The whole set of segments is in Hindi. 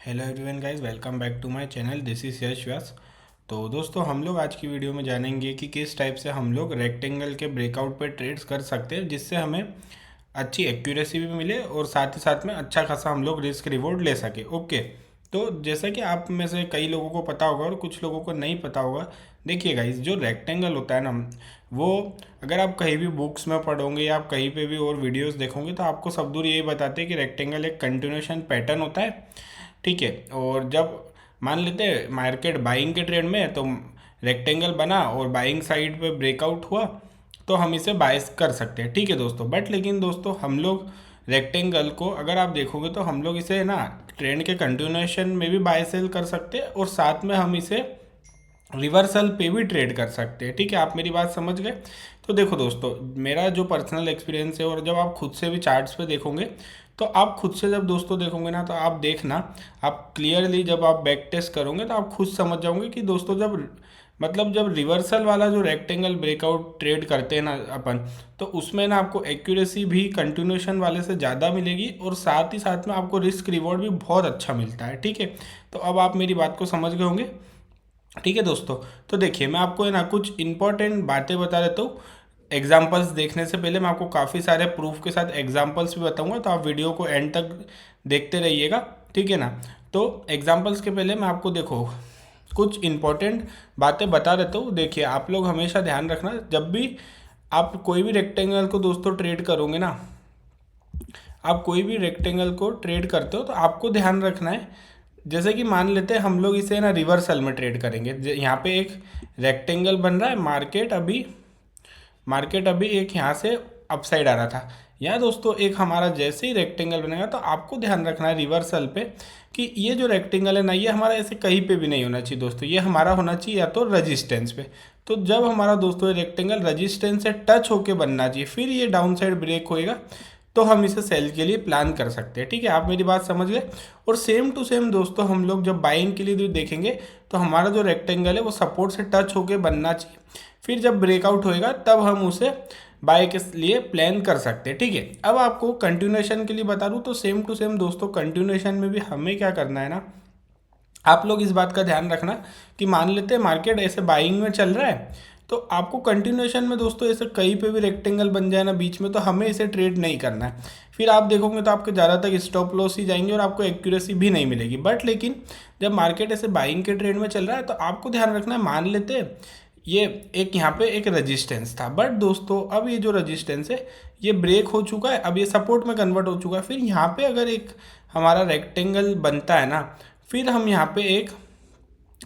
Hello everyone guys, welcome back to my channel. This is Yash Vyas. तो दोस्तों, हम लोग आज की वीडियो में जानेंगे कि किस टाइप से हम लोग रेक्टेंगल के ब्रेकआउट पे ट्रेड्स कर सकते हैं, जिससे हमें अच्छी एक्यूरेसी भी मिले और साथ ही साथ में अच्छा खासा हम लोग रिस्क रिवॉर्ड ले सके। ओके, तो जैसा कि आप में से कई लोगों को पता होगा और कुछ लोगों को नहीं पता होगा। देखिए गाइस, जो रेक्टेंगल होता है ना, वो अगर आप कहीं भी बुक्स में पढ़ोगे या आप कहीं पे भी और वीडियोस देखोगे तो आपको सब दूर यही बताते हैं कि रेक्टेंगल एक कंटिन्यूएशन पैटर्न होता है। ठीक है, और जब मान लेते हैं मार्केट बाइंग के ट्रेड में है तो रेक्टेंगल बना और बाइंग साइड पे ब्रेकआउट हुआ तो हम इसे बायस कर सकते हैं। ठीक है दोस्तों, बट लेकिन दोस्तों हम लोग रेक्टेंगल को अगर आप देखोगे तो हम लोग इसे ना ट्रेंड के कंटिन्यूएशन में भी बाय सेल कर सकते हैं और साथ में हम इसे रिवर्सल पे भी ट्रेड कर सकते हैं। ठीक है, आप मेरी बात समझ गए। तो देखो दोस्तों, मेरा जो पर्सनल एक्सपीरियंस है और जब आप खुद से भी चार्ट्स पे देखोगे तो आप खुद से जब दोस्तों देखोगे ना तो आप देखना, आप क्लियरली जब आप बैक टेस्ट करोगे तो आप खुद समझ जाओगे कि दोस्तों जब रिवर्सल वाला जो रेक्टेंगल ब्रेकआउट ट्रेड करते हैं ना अपन, तो उसमें ना आपको एक्यूरेसी भी कंटिन्यूएशन वाले से ज़्यादा मिलेगी और साथ ही साथ में आपको रिस्क रिवॉर्ड भी बहुत अच्छा मिलता है। ठीक है, तो अब आप मेरी बात को समझ गए होंगे। ठीक है दोस्तों, तो देखिए मैं आपको है ना कुछ इंपॉर्टेंट बातें बता देता हूँ। एग्जाम्पल्स देखने से पहले मैं आपको काफ़ी सारे प्रूफ के साथ एग्जाम्पल्स भी बताऊंगा, तो आप वीडियो को एंड तक देखते रहिएगा। ठीक है ना। तो एग्जाम्पल्स के पहले मैं आपको देखो कुछ इंपॉर्टेंट बातें बता देता हूँ। देखिए, आप लोग हमेशा ध्यान रखना, जब भी आप कोई भी रेक्टेंगल को दोस्तों ट्रेड करोगे ना, आप कोई भी रेक्टेंगल को ट्रेड करते हो तो आपको ध्यान रखना है, जैसे कि मान लेते हैं हम लोग इसे ना रिवर्सल में ट्रेड करेंगे। यहाँ पे एक रेक्टेंगल बन रहा है, मार्केट अभी एक यहाँ से अपसाइड आ रहा था। यहाँ दोस्तों एक हमारा जैसे ही रेक्टेंगल बनेगा तो आपको ध्यान रखना है रिवर्सल पे कि ये जो रेक्टेंगल है ना, ये हमारा ऐसे कहीं पे भी नहीं होना चाहिए दोस्तों, ये हमारा होना चाहिए या तो रजिस्टेंस पे। तो जब हमारा दोस्तों ये रेक्टेंगल रजिस्टेंस से टच होके बनना चाहिए, फिर ये डाउन साइड ब्रेक होएगा तो हम इसे सेल के लिए प्लान कर सकते हैं। ठीक है, आप मेरी बात समझ गए। और सेम टू सेम दोस्तों हम लोग जब बाइंग के लिए भी देखेंगे तो हमारा जो रेक्टेंगल है वो सपोर्ट से टच होके बनना चाहिए, फिर जब ब्रेकआउट होएगा तब हम उसे बाय के लिए प्लान कर सकते हैं। ठीक है, अब आपको कंटिन्यूएशन के लिए बता दूं तो सेम टू सेम दोस्तों कंटिन्यूएशन में भी हमें क्या करना है ना, आप लोग इस बात का ध्यान रखना कि मान लेते हैं मार्केट ऐसे बाइंग में चल रहा है तो आपको कंटिन्यूएशन में दोस्तों ऐसे कहीं पे भी रेक्टेंगल बन जाए ना बीच में, तो हमें इसे ट्रेड नहीं करना है। फिर आप देखोगे तो आपके ज़्यादा तक स्टॉप लॉस ही जाएंगे और आपको एक्यूरेसी भी नहीं मिलेगी। बट लेकिन जब मार्केट ऐसे बाइंग के ट्रेड में चल रहा है तो आपको ध्यान रखना है, मान लेते हैं ये एक यहाँ पे एक रजिस्टेंस था, बट दोस्तों अब ये जो रजिस्टेंस है ये ब्रेक हो चुका है, अब ये सपोर्ट में कन्वर्ट हो चुका है। फिर यहाँ पे अगर एक हमारा रेक्टेंगल बनता है ना, फिर हम यहाँ पे एक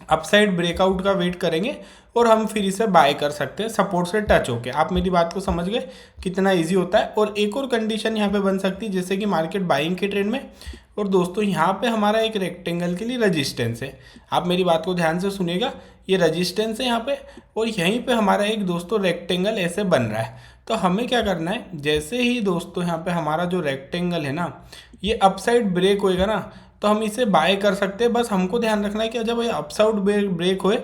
अपसाइड ब्रेकआउट का वेट करेंगे और हम फिर इसे बाय कर सकते हैं सपोर्ट से टच होके। आप मेरी बात को समझ गए कितना इजी होता है। और एक और कंडीशन यहाँ पे बन सकती है, जैसे कि मार्केट बाइंग के ट्रेंड में और दोस्तों यहाँ पे हमारा एक रेक्टेंगल के लिए रजिस्टेंस है। आप मेरी बात को ध्यान से सुनिएगा, ये रजिस्टेंस है यहाँ पे और यहीं पे हमारा एक दोस्तों रेक्टेंगल ऐसे बन रहा है। तो हमें क्या करना है, जैसे ही दोस्तों यहाँ पे हमारा जो रेक्टेंगल है ना ये अपसाइड ब्रेक होएगा ना तो हम इसे बाय कर सकते हैं। बस हमको ध्यान रखना है कि जब ये अपसाइड ब्रेक होए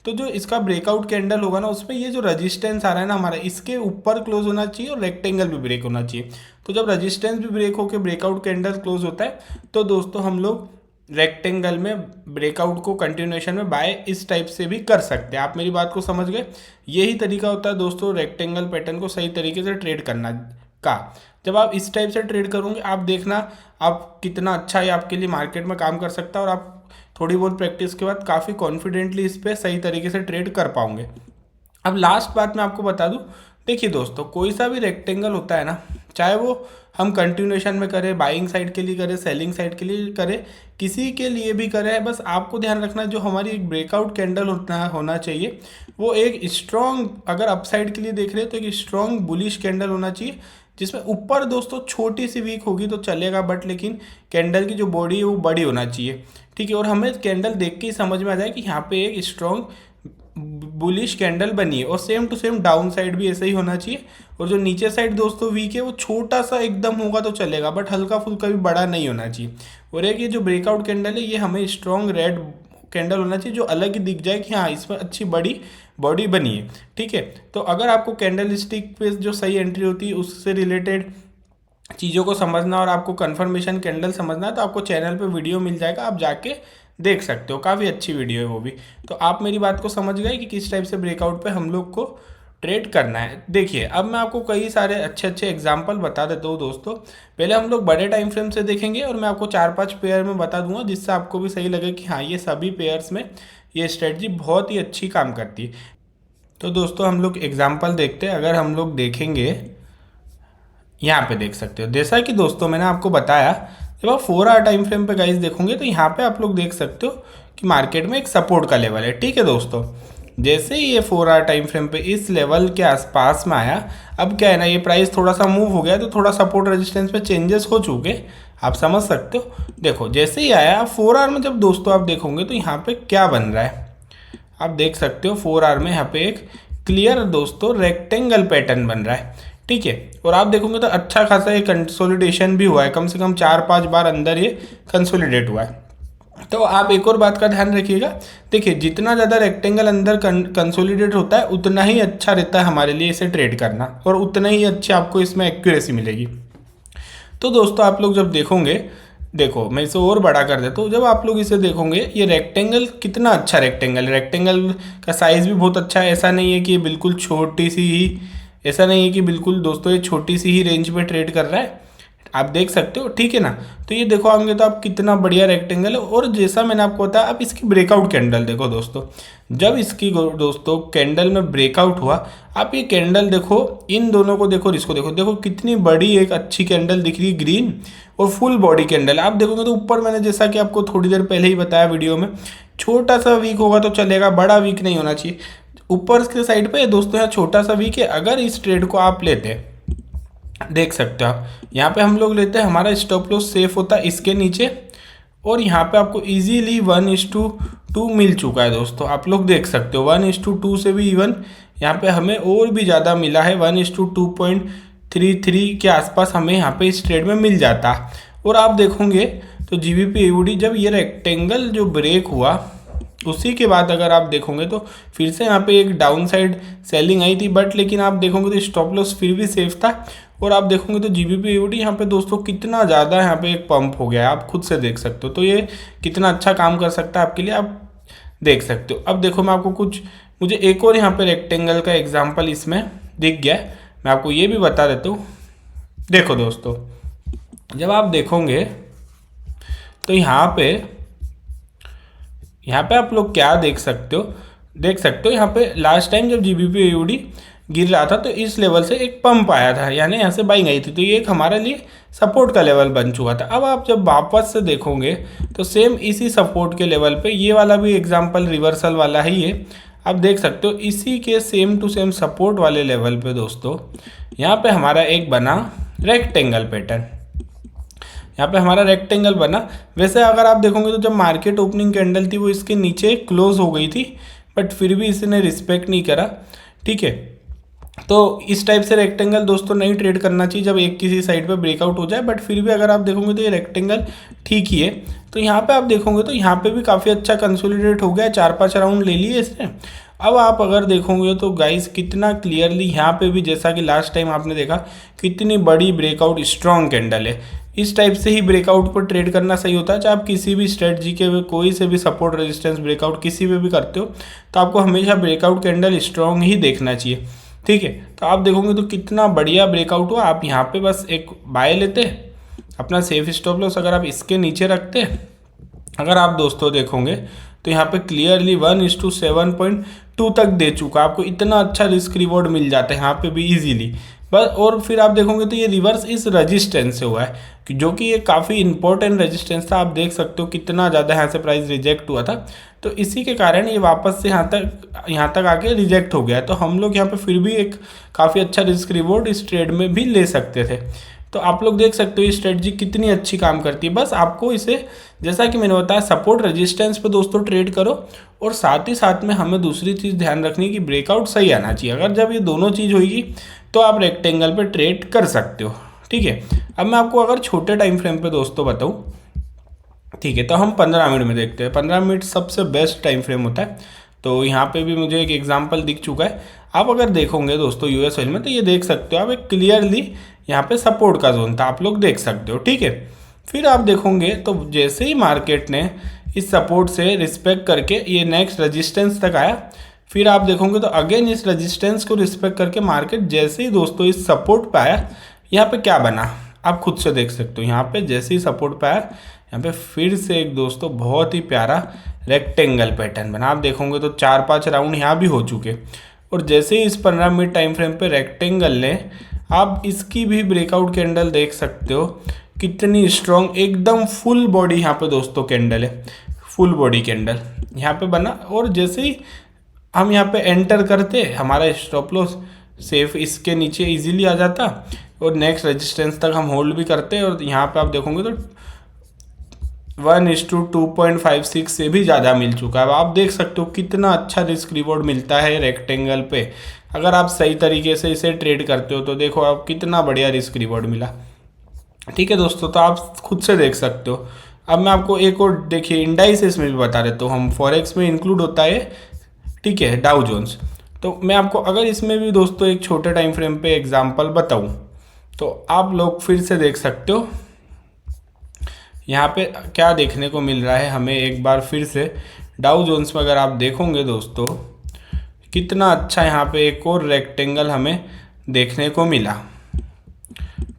तो जो इसका ब्रेकआउट कैंडल होगा ना उसमें ये जो रजिस्टेंस आ रहा है ना हमारा, इसके ऊपर क्लोज होना चाहिए और रेक्टेंगल भी ब्रेक होना चाहिए। तो जब रजिस्टेंस भी ब्रेक होकर ब्रेकआउट कैंडल क्लोज होता है तो दोस्तों हम लोग रेक्टेंगल में ब्रेकआउट को कंटिन्यूएशन में बाय इस टाइप से भी कर सकते हैं। आप मेरी बात को समझ गए। यही तरीका होता है दोस्तों रेक्टेंगल पैटर्न को सही तरीके से ट्रेड करना का। जब आप इस टाइप से ट्रेड करोगे आप देखना आप कितना अच्छा है आपके लिए मार्केट में काम कर सकता है और आप थोड़ी बहुत प्रैक्टिस के बाद काफ़ी कॉन्फिडेंटली इस पर सही तरीके से ट्रेड कर पाओगे। अब लास्ट बात मैं आपको बता दूं, देखिए दोस्तों कोई सा भी रेक्टेंगल होता है ना, चाहे वो हम कंटिन्यूएशन में करें, बाइंग साइड के लिए करें, सेलिंग साइड के लिए करें, किसी के लिए भी करें, बस आपको ध्यान रखना जो हमारी एक ब्रेकआउट कैंडल होना चाहिए वो एक स्ट्रॉन्ग, अगर अपसाइड के लिए देख रहे हैं तो एक स्ट्रॉन्ग बुलिश कैंडल होना चाहिए जिसमें ऊपर दोस्तों छोटी सी वीक होगी तो चलेगा, बट लेकिन कैंडल की जो बॉडी है वो बड़ी होना चाहिए। ठीक है, और हमें कैंडल देख के ही समझ में आ जाए कि यहाँ पे एक स्ट्रॉन्ग बुलिश कैंडल बनी है। और same to same down side भी ऐसा ही होना चाहिए और जो नीचे साइड दोस्तों वीक है वो छोटा सा एकदम होगा तो चलेगा, बट हल्का फुल्का भी बड़ा नहीं होना चाहिए। और एक ये जो ब्रेकआउट कैंडल है ये हमें स्ट्रॉन्ग रेड कैंडल होना चाहिए जो अलग ही दिख जाए कि हाँ इसमें अच्छी बड़ी बॉडी बनी है। ठीक है, तो अगर आपको कैंडल स्टिक पे जो सही एंट्री होती है उससे रिलेटेड चीज़ों को समझना और आपको कन्फर्मेशन कैंडल समझना है तो आपको चैनल पे वीडियो मिल जाएगा, आप जाके देख सकते हो, काफ़ी अच्छी वीडियो है वो भी। तो आप मेरी बात को समझ गए कि किस टाइप से ब्रेकआउट पे हम लोग को ट्रेड करना है। देखिए अब मैं आपको कई सारे अच्छे अच्छे एग्जाम्पल बता देता हूँ दोस्तों। पहले हम लोग बड़े टाइम फ्रेम से देखेंगे और मैं आपको 4-5 पेयर में बता दूंगा, जिससे आपको भी सही लगे कि हाँ ये सभी पेयर्स में ये स्ट्रेटजी बहुत ही अच्छी काम करती है। तो दोस्तों हम लोग एग्जाम्पल देखते हैं। अगर हम लोग देखेंगे, यहाँ पे देख सकते हो, जैसा कि दोस्तों मैंने आपको बताया, जब आप 4 आवर टाइम फ्रेम पे गाइस देखोगे तो यहाँ पे आप लोग देख सकते हो कि मार्केट में एक सपोर्ट का लेवल है। ठीक है दोस्तों, जैसे ही ये 4 आवर टाइम फ्रेम पे इस लेवल के आसपास में आया, अब क्या है ना, ये प्राइस थोड़ा सा मूव हो गया तो थोड़ा सपोर्ट रेजिस्टेंस पे चेंजेस हो चुके, आप समझ सकते हो। देखो जैसे ही आया 4 आवर में, जब दोस्तों आप देखोगे तो यहाँ पे क्या बन रहा है, आप देख सकते हो 4 आवर में यहाँ पे एक क्लियर दोस्तों रेक्टेंगल पैटर्न बन रहा है। ठीक है, और आप देखोगे तो अच्छा खासा ये कंसोलिडेशन भी हुआ है, कम से कम 4-5 बार अंदर ये कंसोलिडेट हुआ है। तो आप एक और बात का ध्यान रखिएगा, देखिए जितना ज़्यादा रेक्टेंगल अंदर कंसोलिडेट होता है उतना ही अच्छा रहता है हमारे लिए इसे ट्रेड करना, और उतना ही अच्छी आपको इसमें एक्यूरेसी मिलेगी। तो दोस्तों आप लोग जब देखोगे, देखो मैं इसे और बड़ा कर देता हूँ, जब आप लोग इसे देखोगे ये रेक्टेंगल कितना अच्छा रेक्टेंगल है, रेक्टेंगल का साइज़ भी बहुत अच्छा है। ऐसा नहीं है कि ये बिल्कुल छोटी सी ही, ऐसा नहीं है कि बिल्कुल दोस्तों ये छोटी सी ही रेंज पे ट्रेड कर रहा है, आप देख सकते हो। ठीक है ना, तो ये देखो आएंगे तो आप कितना बढ़िया रेक्टेंगल है। और जैसा मैंने आपको बताया, आप इसकी ब्रेकआउट कैंडल देखो दोस्तों, जब इसकी दोस्तों कैंडल में ब्रेकआउट हुआ, आप ये कैंडल देखो, इन दोनों को देखो और इसको देखो, देखो कितनी बड़ी एक अच्छी कैंडल दिख रही है, ग्रीन और फुल बॉडी कैंडल। आप देखोगे तो ऊपर मैंने जैसा कि आपको थोड़ी देर पहले ही बताया वीडियो में, छोटा सा वीक होगा तो चलेगा, बड़ा वीक नहीं होना चाहिए। ऊपर के साइड पे दोस्तों यहाँ छोटा सा वीक है, अगर इस ट्रेड को आप लेते हैं, देख सकते हो आप, यहाँ पे हम लोग लेते हैं, हमारा स्टॉप लॉस सेफ होता है इसके नीचे, और यहाँ पे आपको इजीली 1:2 मिल चुका है दोस्तों। आप लोग देख सकते हो 1:2 से भी इवन यहाँ पे हमें और भी ज़्यादा मिला है, 1:2.33 के आसपास हमें यहाँ पे इस ट्रेड में मिल जाता। और आप देखोगे तो GBP AUD जब ये रेक्टेंगल जो ब्रेक हुआ, उसी के बाद अगर आप देखोगे तो फिर से यहाँ पे एक डाउन साइड सेलिंग आई थी, बट लेकिन आप देखोगे तो स्टॉप लॉस फिर भी सेफ था। और आप देखोगे तो GBP AUD यहाँ पे दोस्तों कितना ज़्यादा यहाँ पे एक पंप हो गया है, आप खुद से देख सकते हो। तो ये कितना अच्छा काम कर सकता है आपके लिए, आप देख सकते हो। अब देखो मैं आपको कुछ, मुझे एक और यहाँ पे रेक्टेंगल का एग्जाम्पल इसमें दिख गया है, मैं आपको ये भी बता देता हूँ। देखो दोस्तों, जब आप देखोगे तो यहाँ पे आप लोग क्या देख सकते हो, यहाँ पे लास्ट टाइम जब GBP AUD गिर रहा था तो इस लेवल से एक पंप आया था, यानी यहाँ से बाइंग आई थी, तो ये एक हमारे लिए सपोर्ट का लेवल बन चुका था। अब आप जब वापस से देखोगे तो सेम इसी सपोर्ट के लेवल पे, ये वाला भी एग्जांपल रिवर्सल वाला ही है, आप देख सकते हो इसी के सेम टू सेम सपोर्ट वाले लेवल पे दोस्तों यहाँ पे हमारा एक बना रेक्टेंगल पैटर्न, यहाँ पे हमारा रेक्टेंगल बना। वैसे अगर आप देखोगे तो जब मार्केट ओपनिंग कैंडल थी वो इसके नीचे क्लोज हो गई थी, बट फिर भी इसने रिस्पेक्ट नहीं करा। ठीक है, तो इस टाइप से रेक्टेंगल दोस्तों नहीं ट्रेड करना चाहिए जब एक किसी साइड पे ब्रेकआउट हो जाए, बट फिर भी अगर आप देखोगे तो ये रेक्टेंगल ठीक ही है। तो यहाँ पे आप देखोगे तो यहाँ पे भी काफ़ी अच्छा कंसोलिडेट हो गया, 4-5 राउंड ले लिए इसने। अब आप अगर देखोगे तो गाइस कितना क्लियरली यहाँ पे भी, जैसा कि लास्ट टाइम आपने देखा, कितनी बड़ी ब्रेकआउट स्ट्रॉन्ग कैंडल है। इस टाइप से ही ब्रेकआउट पर ट्रेड करना सही होता है, चाहे आप किसी भी स्ट्रेटजी के कोई से भी सपोर्ट रेजिस्टेंस ब्रेकआउट किसी पे भी करते हो, तो आपको हमेशा ब्रेकआउट कैंडल स्ट्रॉन्ग ही देखना चाहिए। ठीक है, तो आप देखोगे तो कितना बढ़िया ब्रेकआउट हुआ। आप यहाँ पे बस एक बाय लेते, अपना सेफ स्टॉप लॉस अगर आप इसके नीचे रखते, अगर आप दोस्तों देखोगे तो यहाँ पे क्लियरली 1:7.2 तक दे चुका, आपको इतना अच्छा रिस्क रिवॉर्ड मिल जाता है यहाँ पे भी इजीली बस। और फिर आप देखोगे तो ये रिवर्स इस रेजिस्टेंस से हुआ है, जो कि ये काफ़ी इंपॉर्टेंट रेजिस्टेंस था। आप देख सकते हो कितना ज़्यादा यहाँ से प्राइस रिजेक्ट हुआ था, तो इसी के कारण ये वापस से यहाँ तक आके रिजेक्ट हो गया। तो हम लोग यहाँ पे फिर भी एक काफ़ी अच्छा रिस्क रिवॉर्ड इस ट्रेड में भी ले सकते थे। तो आप लोग देख सकते हो ये स्ट्रेटजी कितनी अच्छी काम करती है। बस आपको इसे, जैसा कि मैंने बताया, सपोर्ट रेजिस्टेंस पे दोस्तों ट्रेड करो, और साथ ही साथ में हमें दूसरी चीज़ ध्यान रखनी है कि ब्रेकआउट सही आना चाहिए। अगर जब ये दोनों चीज़ होगी तो आप रेक्टेंगल पे ट्रेड कर सकते हो। ठीक है, अब मैं आपको अगर छोटे टाइम फ्रेम पे दोस्तों बताऊँ, ठीक है, तो हम 15 मिनट में देखते हैं। 15 मिनट सबसे बेस्ट टाइम फ्रेम होता है। तो यहाँ पे भी मुझे एक एग्जांपल दिख चुका है। आप अगर देखोगे दोस्तों यूएस ऑयल में, तो ये देख सकते हो आप एक क्लियरली यहाँ पे सपोर्ट का जोन था, आप लोग देख सकते हो, ठीक है। फिर आप देखोगे तो जैसे ही मार्केट ने इस सपोर्ट से रिस्पेक्ट करके ये नेक्स्ट रेजिस्टेंस तक आया, फिर आप देखोगे तो अगेन इस रेजिस्टेंस को रिस्पेक्ट करके मार्केट जैसे ही दोस्तों इस सपोर्ट पे आया, यहाँ पे क्या बना आप खुद से देख सकते हो। यहाँ पे जैसे ही सपोर्ट पे आया, यहाँ पे फिर से एक दोस्तों बहुत ही प्यारा रेक्टेंगल पैटर्न बना। आप देखोगे तो 4-5 राउंड यहाँ भी हो चुके, और जैसे ही इस 15 मिनट टाइम फ्रेम पे रेक्टेंगल ने, आप इसकी भी ब्रेकआउट कैंडल देख सकते हो कितनी स्ट्रॉन्ग, एकदम फुल बॉडी यहाँ पे दोस्तों कैंडल है, फुल बॉडी कैंडल यहाँ पे बना। और जैसे ही हम यहाँ पे एंटर करते, हमारा स्टॉप लॉस सेफ इसके नीचे इजीली आ जाता, और नेक्स्ट रेजिस्टेंस तक हम होल्ड भी करते। और यहाँ पे आप देखोगे तो 1:2.56 से भी ज़्यादा मिल चुका है। अब आप देख सकते हो कितना अच्छा रिस्क रिवॉर्ड मिलता है रेक्टेंगल पे, अगर आप सही तरीके से इसे ट्रेड करते हो तो देखो आप कितना बढ़िया रिस्क रिवॉर्ड मिला, ठीक है दोस्तों। तो आप खुद से देख सकते हो। अब मैं आपको एक और देखिए इंडाइसेस में भी बता देता हूँ, हम फॉरेक्स में इंक्लूड होता है, ठीक है, डाउ जोन्स। तो मैं आपको अगर इसमें भी दोस्तों एक छोटे टाइम फ्रेम पे एग्जांपल बताऊं, तो आप लोग फिर से देख सकते हो यहाँ पे क्या देखने को मिल रहा है हमें। एक बार फिर से डाउ जोन्स में अगर आप देखोगे दोस्तों, कितना अच्छा यहाँ पे एक और रेक्टेंगल हमें देखने को मिला,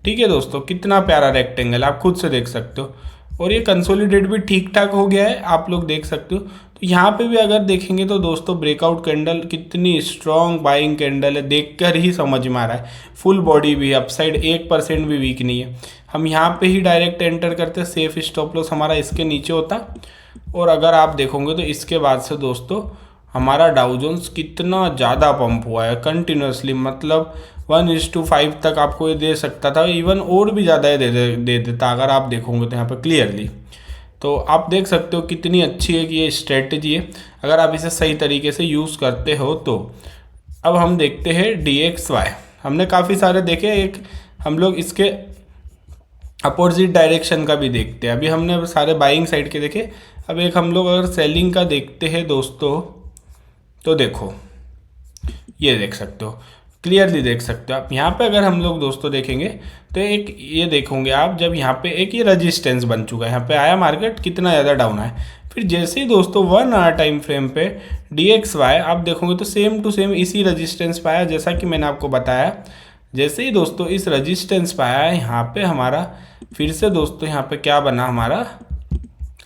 ठीक है दोस्तों, कितना प्यारा रेक्टेंगल आप खुद से देख सकते हो। और ये कंसोलिडेट भी ठीक ठाक हो गया है, आप लोग देख सकते हो। तो यहाँ पे भी अगर देखेंगे तो दोस्तों ब्रेकआउट कैंडल कितनी स्ट्रॉन्ग बाइंग कैंडल है, देखकर ही समझ में आ रहा है। फुल बॉडी भी, अपसाइड 1% भी वीक नहीं है। हम यहाँ पे ही डायरेक्ट एंटर करते, सेफ स्टॉप लॉस हमारा इसके नीचे होता। और अगर आप देखोगे तो इसके बाद से दोस्तों हमारा डाउ जोन्स कितना ज़्यादा पंप हुआ है कंटिन्यूसली, मतलब 1:5 तक आपको ये दे सकता था, इवन और भी ज़्यादा दे देता अगर आप देखोगे तो यहाँ पर क्लियरली। तो आप देख सकते हो कितनी अच्छी है कि ये स्ट्रेटजी है, अगर आप इसे सही तरीके से यूज़ करते हो तो। अब हम देखते हैं DXY, हमने काफ़ी सारे देखे, एक हम लोग इसके अपोजिट डायरेक्शन का भी देखते हैं। अभी हमने सारे बाइंग साइड के देखे, अब एक हम लोग अगर सेलिंग का देखते हैं दोस्तों, तो देखो ये देख सकते हो, क्लियरली देख सकते हो आप। यहाँ पे अगर हम लोग दोस्तों देखेंगे तो एक ये देखोगे आप, जब यहाँ पे एक ये रजिस्टेंस बन चुका है, यहाँ पे आया मार्केट कितना ज़्यादा डाउन है। फिर जैसे ही दोस्तों 1 आवर टाइम फ्रेम पे DXY आप देखोगे तो सेम टू सेम इसी रजिस्टेंस पे आया, जैसा कि मैंने आपको बताया। जैसे ही दोस्तों इस रजिस्टेंस पे आया, यहाँ पे हमारा फिर से दोस्तों यहाँ पे क्या बना हमारा,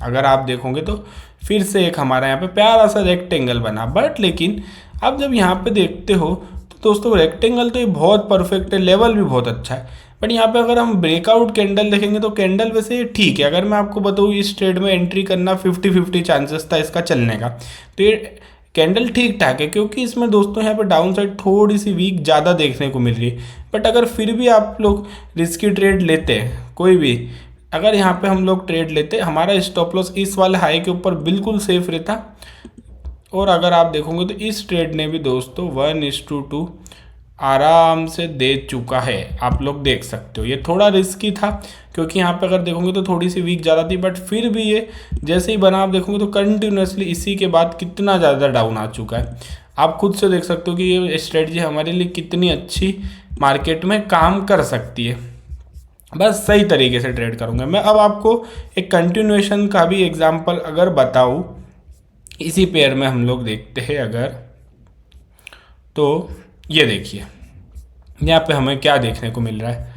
अगर आप देखोगे तो फिर से एक हमारा यहाँ पे प्यारा सा रेक्टेंगल बना। बट लेकिन आप जब यहाँ पे देखते हो तो दोस्तों रेक्टेंगल तो ये बहुत परफेक्ट है, लेवल भी बहुत अच्छा है, बट यहाँ पे अगर हम ब्रेकआउट कैंडल देखेंगे तो कैंडल वैसे ठीक है। अगर मैं आपको बताऊँ इस ट्रेड में एंट्री करना 50-50 चांसेस था इसका चलने का, तो ये कैंडल ठीक ठाक है, क्योंकि इसमें दोस्तों यहाँ पे डाउन साइड थोड़ी सी वीक ज़्यादा देखने को मिल रही है। बट अगर फिर भी आप लोग रिस्की ट्रेड लेते हैं कोई भी, अगर यहाँ पे हम लोग ट्रेड लेते, हमारा स्टॉप लॉस इस वाले हाई के ऊपर बिल्कुल सेफ रहता। और अगर आप देखोगे तो इस ट्रेड ने भी दोस्तों 1:2 आराम से दे चुका है, आप लोग देख सकते हो। ये थोड़ा रिस्की था क्योंकि यहाँ पे अगर देखोगे तो थोड़ी सी वीक ज़्यादा थी, बट फिर भी ये जैसे ही बना आप देखोगे तो कंटिन्यूसली इसी के बाद कितना ज़्यादा डाउन आ चुका है। आप खुद से देख सकते हो कि ये स्ट्रेटजी हमारे लिए कितनी अच्छी मार्केट में काम कर सकती है। बस सही तरीके से ट्रेड करूँगा मैं। अब आपको एक कंटिन्यूएशन का भी एग्जाम्पल अगर बताऊँ, इसी पेयर में हम लोग देखते हैं अगर, तो ये देखिए यहाँ पे हमें क्या देखने को मिल रहा है।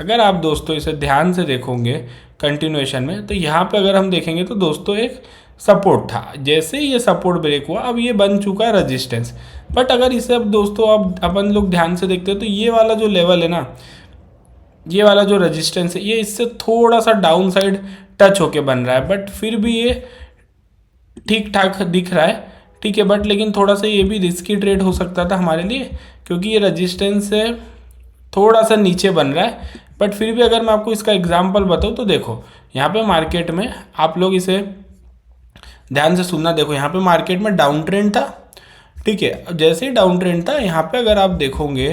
अगर आप दोस्तों इसे ध्यान से देखोगे कंटिन्यूएशन में, तो यहाँ पे अगर हम देखेंगे तो दोस्तों एक सपोर्ट था, जैसे ही ये सपोर्ट ब्रेक हुआ अब ये बन चुका है रेजिस्टेंस। बट अगर इसे अब दोस्तों अब अपन लोग ध्यान से देखते हैं तो ये वाला जो लेवल है ना, ये वाला जो रेजिस्टेंस है, ये इससे थोड़ा सा डाउन साइड टच होके बन रहा है, बट फिर भी ये ठीक ठाक दिख रहा है, ठीक है। बट लेकिन थोड़ा सा ये भी रिस्की ट्रेड हो सकता था हमारे लिए, क्योंकि ये रेजिस्टेंस से थोड़ा सा नीचे बन रहा है। बट फिर भी अगर मैं आपको इसका एग्जांपल बताऊँ तो देखो यहाँ पे मार्केट में, आप लोग इसे ध्यान से सुनना, देखो यहाँ पे मार्केट में डाउन ट्रेंड था, ठीक है। जैसे ही डाउन ट्रेंड था यहाँ पे अगर आप देखोगे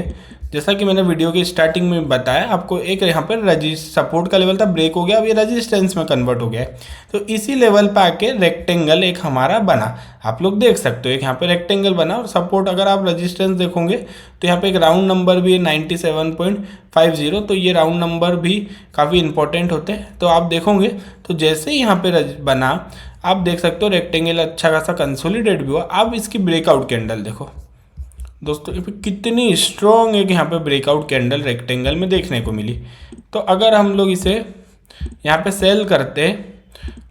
जैसा कि मैंने वीडियो की स्टार्टिंग में बताया आपको, एक यहाँ पर सपोर्ट का लेवल था, ब्रेक हो गया, अब ये रेजिस्टेंस में कन्वर्ट हो गया है। तो इसी लेवल पे आके रेक्टेंगल एक हमारा बना, आप लोग देख सकते हो एक यहाँ पे रेक्टेंगल बना। और सपोर्ट अगर आप रेजिस्टेंस देखोगे तो यहाँ पे एक राउंड नंबर भी है 97.50, तो ये राउंड नंबर भी काफ़ी इंपॉर्टेंट होते हैं। तो आप देखोगे तो जैसे ही यहाँ पे बना, आप देख सकते हो रेक्टेंगल अच्छा खासा कंसोलिडेट भी हुआ। अब इसकी ब्रेकआउट कैंडल देखो दोस्तों, ये कितनी स्ट्रॉन्ग एक यहाँ पे ब्रेकआउट कैंडल रेक्टेंगल में देखने को मिली। तो अगर हम लोग इसे यहाँ पे सेल करते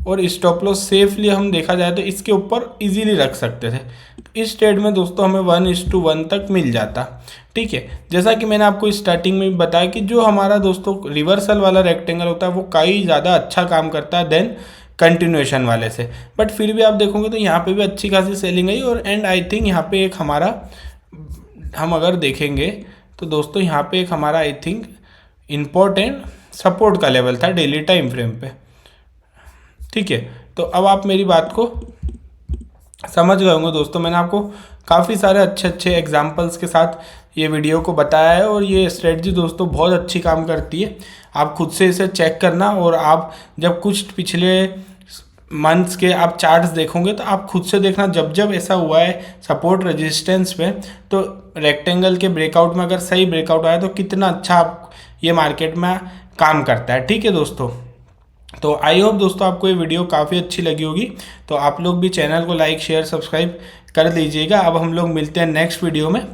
और स्टॉप लॉस सेफली हम देखा जाए तो इसके ऊपर इजीली रख सकते थे। इस ट्रेड में दोस्तों हमें 1:1 तक मिल जाता। ठीक है, जैसा कि मैंने आपको स्टार्टिंग में बताया कि जो हमारा दोस्तों रिवर्सल वाला रेक्टेंगल होता है वो कई ज़्यादा अच्छा काम करता है देन कंटिन्यूएशन वाले से। बट फिर भी आप देखोगे तो यहाँ पे भी अच्छी खासी सेलिंग आई। और एंड आई थिंक यहाँ पे एक हमारा, हम अगर देखेंगे तो दोस्तों यहाँ पे एक हमारा आई थिंक इम्पोर्टेंट सपोर्ट का लेवल था डेली टाइम फ्रेम पे। ठीक है, तो अब आप मेरी बात को समझ गए होंगे दोस्तों। मैंने आपको काफ़ी सारे अच्छे अच्छे एग्जांपल्स के साथ ये वीडियो को बताया है और ये स्ट्रेटजी दोस्तों बहुत अच्छी काम करती है। आप खुद से इसे चेक करना, और आप जब कुछ पिछले मंथ्स के आप चार्ट्स देखोगे तो आप खुद से देखना, जब जब ऐसा हुआ है सपोर्ट रेजिस्टेंस पे, तो रेक्टेंगल के ब्रेकआउट में अगर सही ब्रेकआउट आया तो कितना अच्छा आप ये मार्केट में काम करता है। ठीक है दोस्तों, तो आई होप दोस्तों आपको ये वीडियो काफ़ी अच्छी लगी होगी। तो आप लोग भी चैनल को लाइक शेयर सब्सक्राइब कर दीजिएगा। अब हम लोग मिलते हैं नेक्स्ट वीडियो में।